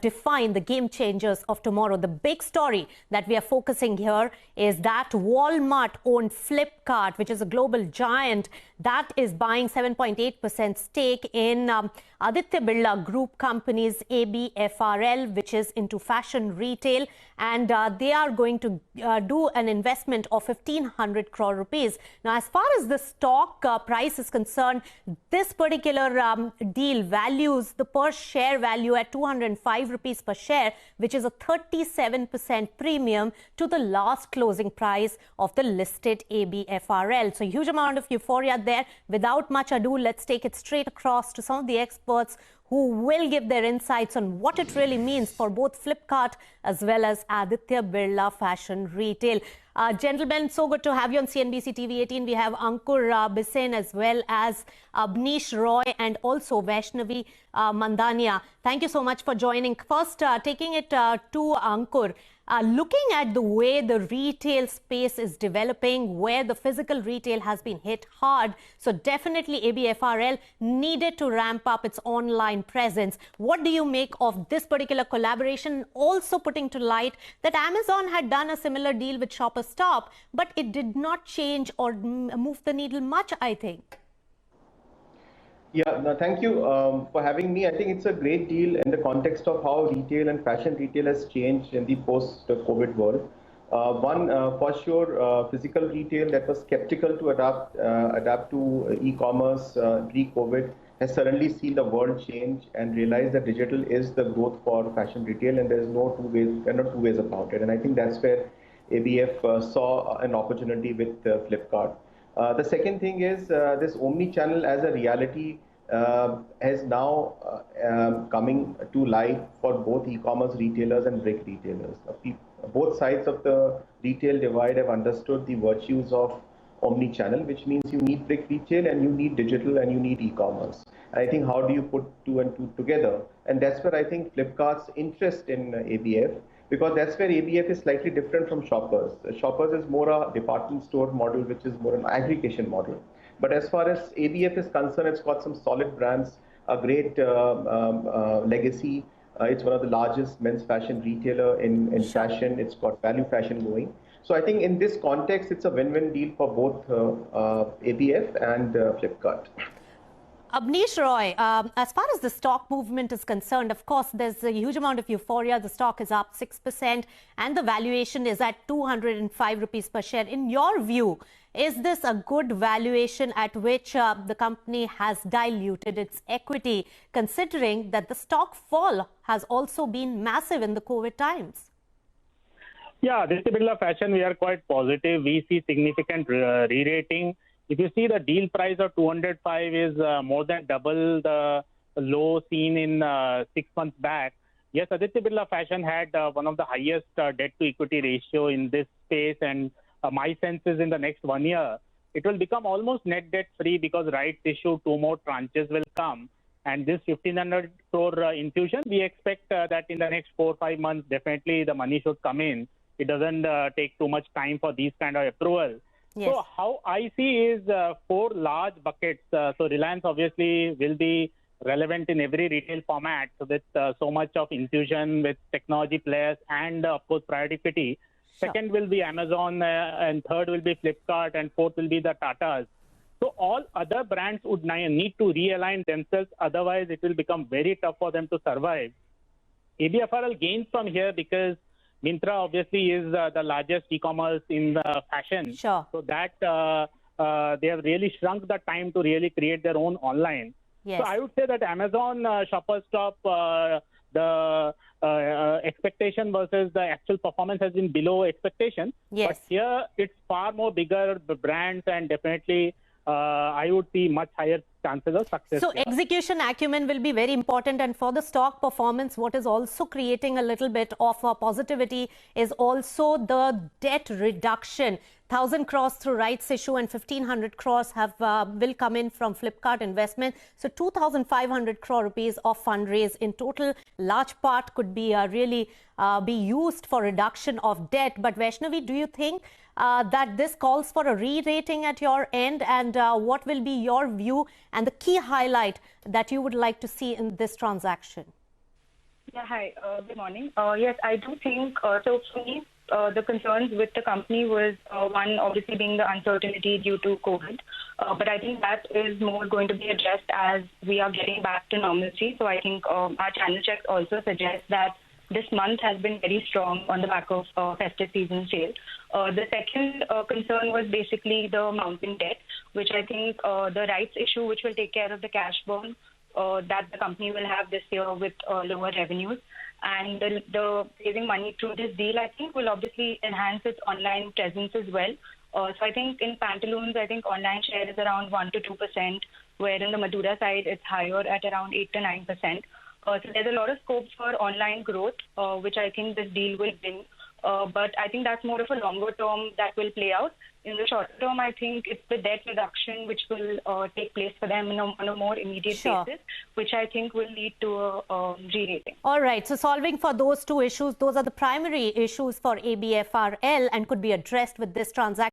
define the game changers of tomorrow. The big story that we are focusing here is that Walmart-owned Flipkart, which is a global giant, that is buying 7.8% stake in Aditya Birla Group companies ABFRL, which is into fashion retail, and they are going to do an investment of 1,500 crore rupees. Now, as far as the stock price is concerned, this particular deal values the per share value at 205 rupees per share, which is a 37% premium to the last closing price of the listed ABFRL. So, huge amount of euphoria there. Without much ado, let's take it straight across to some of the experts who will give their insights on what it really means for both Flipkart as well as Aditya Birla Fashion Retail. Gentlemen, so good to have you on CNBC TV 18. We have Ankur Bisen as well as Abneesh Roy and also Vaishnavi Mandania. Thank you so much for joining. First, taking it to Ankur. Looking at the way the retail space is developing, where the physical retail has been hit hard, so definitely ABFRL needed to ramp up its online presence. What do you make of this particular collaboration? Also putting to light that Amazon had done a similar deal with Shoppers Stop, but it did not change or move the needle much, I think. Yeah, no, thank you for having me. I think it's a great deal in the context of how retail and fashion retail has changed in the post-COVID world. For sure, physical retail that was skeptical to adapt to e-commerce pre-COVID has suddenly seen the world change and realized that digital is the growth for fashion retail, and there's no two ways about it. And I think that's where ABF saw an opportunity with Flipkart. The second thing is this omni-channel as a reality is now coming to life for both e-commerce retailers and brick retailers. Both sides of the retail divide have understood the virtues of omni-channel, which means you need brick retail and you need digital and you need e-commerce. I think how do you put two and two together? And that's where I think Flipkart's interest in ABF, because that's where ABF is slightly different from Shoppers. Shoppers is more a department store model, which is more an aggregation model. But as far as ABF is concerned, it's got some solid brands, a great legacy. It's one of the largest men's fashion retailer in fashion. It's got value fashion going. So I think in this context, it's a win-win deal for both ABF and Flipkart. Abneesh Roy, as far as the stock movement is concerned, of course, there's a huge amount of euphoria. The stock is up 6% and the valuation is at 205 rupees per share. In your view, is this a good valuation at which the company has diluted its equity, considering that the stock fall has also been massive in the COVID times? Yeah, Aditya Birla Fashion, we are quite positive. We see significant re-rating. If you see the deal price of 205 is more than double the low seen in 6 months back. Yes, Aditya Birla Fashion had one of the highest debt-to-equity ratio in this space, and my sense is in the next 1 year, it will become almost net debt-free because rights issue, 2 more tranches will come. And this 1,500 crore infusion, we expect that in the next 4 or 5 months, definitely the money should come in. It doesn't take too much time for these kind of approval. Yes. So how I see is 4 large buckets. So Reliance obviously will be relevant in every retail format with so much of infusion with technology players and of course priority equity. Sure. Second will be Amazon and third will be Flipkart and fourth will be the Tatas. So all other brands would need to realign themselves. Otherwise, it will become very tough for them to survive. ABFRL gains from here because Myntra obviously is the largest e-commerce in the fashion. Sure. So that they have really shrunk the time to really create their own online. Yes. So I would say that Amazon, Shoppers Stop, the expectation versus the actual performance has been below expectation. Yes. But here it's far more bigger brands and definitely I would see much higher chances of success. So execution acumen will be very important, and for the stock performance, what is also creating a little bit of positivity is also the debt reduction. 1,000 crores through rights issue and 1,500 crores will come in from Flipkart investment. So 2,500 crore rupees of fundraise in total. Large part could be really be used for reduction of debt. But Vaishnavi, do you think that this calls for a re-rating at your end? And what will be your view and the key highlight that you would like to see in this transaction? Yeah, hi. Good morning. Yes, I do think so. For me, the concerns with the company was one, obviously, being the uncertainty due to COVID. But I think that is more going to be addressed as we are getting back to normalcy. So I think our channel checks also suggest that this month has been very strong on the back of festive season sale. The second concern was basically the mounting debt, which I think the rights issue, which will take care of the cash burn that the company will have this year with lower revenues. And the raising money through this deal, I think, will obviously enhance its online presence as well. So I think in Pantaloons, I think online share is around 1 to 2%, where in the Madura side, it's higher at around 8 to 9%. So there's a lot of scope for online growth, which I think this deal will bring. But I think that's more of a longer term that will play out. In the short term, I think it's the debt reduction which will take place for them on a more immediate basis, which I think will lead to a re-rating. All right. So solving for those two issues, those are the primary issues for ABFRL and could be addressed with this transaction.